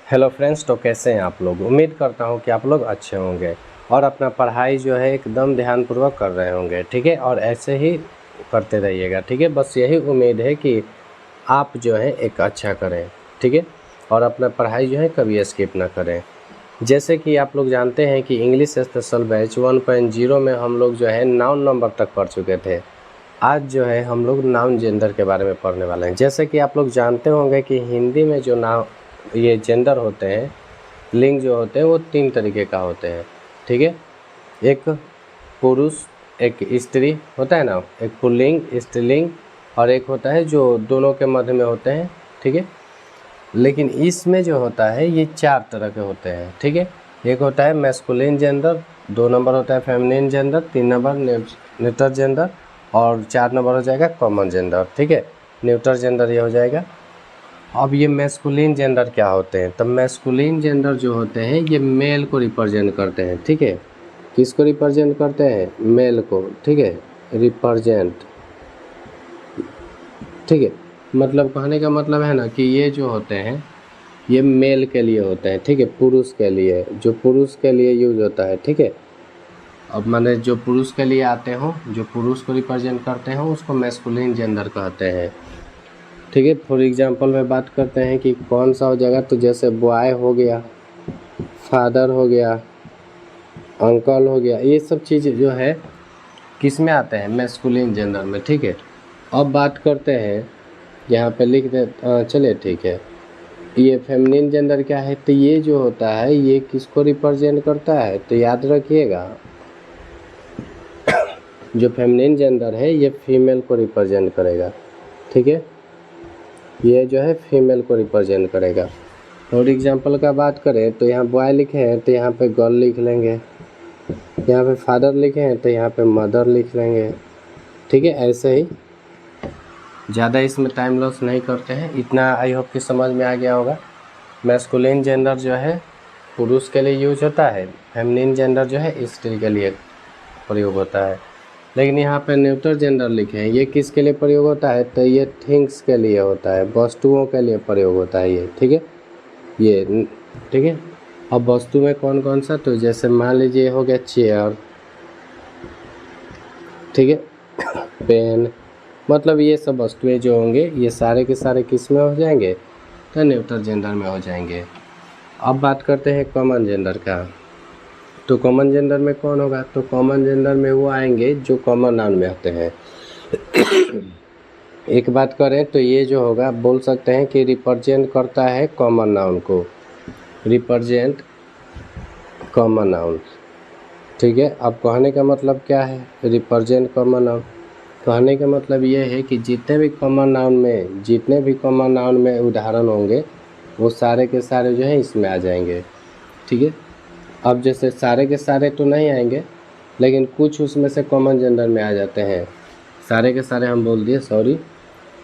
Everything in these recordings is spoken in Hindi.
हेलो फ्रेंड्स, तो कैसे हैं आप लोग। उम्मीद करता हूं कि आप लोग अच्छे होंगे और अपना पढ़ाई जो है एकदम ध्यानपूर्वक कर रहे होंगे। ठीक है, और ऐसे ही करते रहिएगा। ठीक है, बस यही उम्मीद है कि आप जो है एक अच्छा करें। ठीक है, और अपना पढ़ाई जो है कभी स्किप ना करें। जैसे कि आप लोग जानते हैं कि इंग्लिश स्पेशल बैच 1.0 में हम लोग जो है नाउन नंबर तक पढ़ चुके थे। आज जो है हम लोग नाउन जेंडर के बारे में पढ़ने वाले हैं। जैसे कि आप लोग जानते होंगे कि हिंदी में जो ये जेंडर होते हैं, लिंग जो होते हैं, वो 3 तरीके का होते हैं। ठीक है, एक पुरुष, एक स्त्री होता है ना, एक पुल्लिंग स्त्रीलिंग, और एक होता है जो दोनों के मध्य में होते हैं। ठीक है, लेकिन इसमें जो होता है ये 4 तरह के होते हैं। ठीक है, एक होता है मैस्कुलिन जेंडर, 2 नंबर होता है feminine gender, 3 number neutral gender, और 4 नंबर हो जाएगा कॉमन जेंडर। ठीक है, न्यूट्रल जेंडर ये हो जाएगा। अब ये मैस्कुलिन जेंडर क्या होते हैं? तो मैस्कुलिन जेंडर जो होते हैं ये मेल को रिप्रेजेंट करते हैं। ठीक है, किसको रिप्रेजेंट करते हैं? मेल को। ठीक है, रिप्रेजेंट। ठीक है, मतलब कहने का मतलब है ना कि ये जो होते हैं ये मेल के लिए होते हैं। ठीक है, पुरुष के लिए, जो पुरुष के लिए यूज होता है। ठीक है, अब माने जो पुरुष के लिए आते हो, जो पुरुष को रिप्रेजेंट करते हो, उसको मैस्कुलिन जेंडर कहते हैं। ठीक है, फॉर एग्जांपल में बात करते हैं कि कौन सा हो जाएगा, तो जैसे बॉय हो गया, फादर हो गया, अंकल हो गया, ये सब चीज़ जो है किस में आते हैं? मैस्कुलिन जेंडर में। ठीक है, अब बात करते हैं, यहाँ पे लिख दे, चलिए ठीक है, ये फेमिनिन जेंडर क्या है? तो ये जो होता है ये किसको रिप्रेजेंट करता है? तो याद रखिएगा, जो फेमिनिन जेंडर है ये फीमेल को रिप्रेजेंट करेगा। ठीक है, ये जो है फीमेल को रिप्रेजेंट करेगा। और एग्जांपल का बात करें तो यहाँ बॉय लिखे हैं तो यहाँ पे गर्ल लिख लेंगे, यहाँ पे फादर लिखे हैं तो यहाँ पे मदर लिख लेंगे। ठीक है, ऐसे ही ज़्यादा इसमें टाइम लॉस नहीं करते हैं। इतना आई होप कि समझ में आ गया होगा। मैस्कुलिन जेंडर जो है पुरुष के लिए यूज होता है, फेमिनिन जेंडर जो है स्त्री के लिए प्रयोग होता है। लेकिन यहाँ पे न्यूट्रल जेंडर लिखे हैं, ये किसके लिए प्रयोग होता है? तो ये थिंग्स के लिए होता है, वस्तुओं के लिए प्रयोग होता है ये। ठीक है, ये ठीक है। अब वस्तु में कौन कौन सा? तो जैसे मान लीजिए हो गया चेयर, ठीक है, पेन, मतलब ये सब वस्तुएं जो होंगे ये सारे के सारे किस में हो जाएंगे? तो न्यूट्रल जेंडर में हो जाएंगे। अब बात करते हैं कॉमन जेंडर का। तो कॉमन जेंडर में कौन होगा? तो कॉमन जेंडर में वो आएंगे जो कॉमन नाउन में आते हैं। एक बात करें तो ये जो होगा बोल सकते हैं कि रिप्रेजेंट करता है कॉमन नाउन को, रिप्रेजेंट कॉमन नाउन। ठीक है, अब कहने का मतलब क्या है? रिप्रेजेंट कॉमन नाउन कहने का मतलब ये है कि जितने भी कॉमन नाउन में उदाहरण होंगे वो सारे के सारे जो है इसमें आ जाएंगे। ठीक है, अब जैसे सारे के सारे तो नहीं आएंगे, लेकिन कुछ उसमें से कॉमन जेंडर में आ जाते हैं। सारे के सारे हम बोल दिए, सॉरी,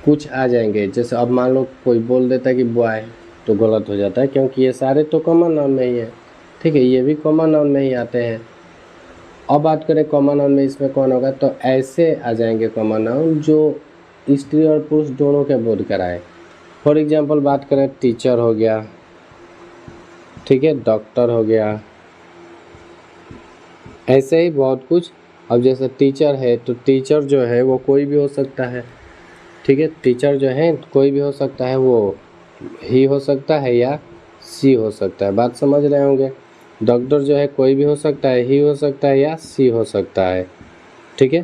कुछ आ जाएंगे। जैसे अब मान लो कोई बोल देता है कि बॉय, तो गलत हो जाता है क्योंकि ये सारे तो कॉमन नाउन में ही है। ठीक है, ये भी कॉमन नाउन में ही आते हैं। अब बात करें कॉमन नाउन में इसमें कौन होगा? तो ऐसे आ जाएंगे कॉमन नाउन जो स्त्री और पुरुष दोनों के बोध कराए। फॉर एग्जाम्पल बात करें, टीचर हो गया, ठीक है, डॉक्टर हो गया, ऐसे ही बहुत कुछ। अब जैसे टीचर है तो टीचर जो है वो कोई भी हो सकता है। ठीक है, टीचर जो है कोई भी हो सकता है, वो ही हो सकता है या सी हो सकता है। बात समझ रहे होंगे। डॉक्टर जो है कोई भी हो सकता है, ही हो सकता है या सी हो सकता है। ठीक है,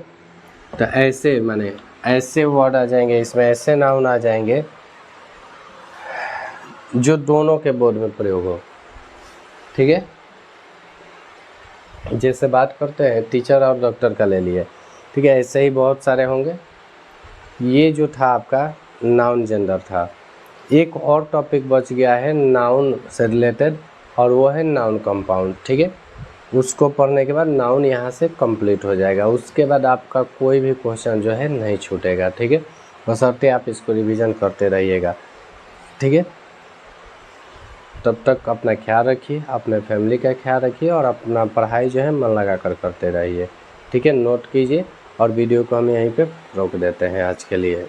तो ऐसे माने ऐसे वर्ड आ जाएंगे इसमें, ऐसे नाउन आ जाएंगे जो दोनों के बोध में प्रयोग हो। ठीक है, जैसे बात करते हैं टीचर और डॉक्टर का ले लिए। ठीक है, ऐसे ही बहुत सारे होंगे। ये जो था आपका नाउन जेंडर था। एक और टॉपिक बच गया है नाउन से रिलेटेड, और वो है नाउन कंपाउंड। ठीक है, उसको पढ़ने के बाद नाउन यहाँ से कंप्लीट हो जाएगा। उसके बाद आपका कोई भी क्वेश्चन जो है नहीं छूटेगा। ठीक है, बशर्ते आप इसको रिवीजन करते रहिएगा। ठीक है, तब तक अपना ख्याल रखिए, अपने फैमिली का ख्याल रखिए, और अपना पढ़ाई जो है मन लगा कर करते रहिए। ठीक है, नोट कीजिए, और वीडियो को हम यहीं पे रोक देते हैं आज के लिए।